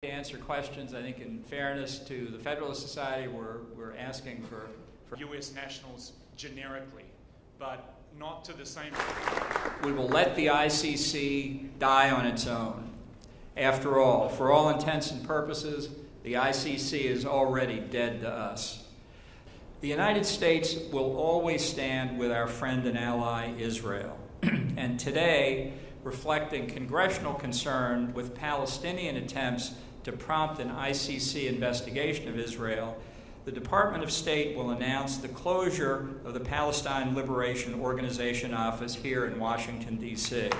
To answer questions, I think in fairness to the Federalist Society, we're asking for U.S. nationals generically, but not to the same. We will let the ICC die on its own. After all, for all intents and purposes, the ICC is already dead to us. The United States will always stand with our friend and ally Israel. And today, reflecting congressional concern with Palestinian attempts to prompt an ICC investigation of Israel, the Department of State will announce the closure of the Palestine Liberation Organization office here in Washington, D.C.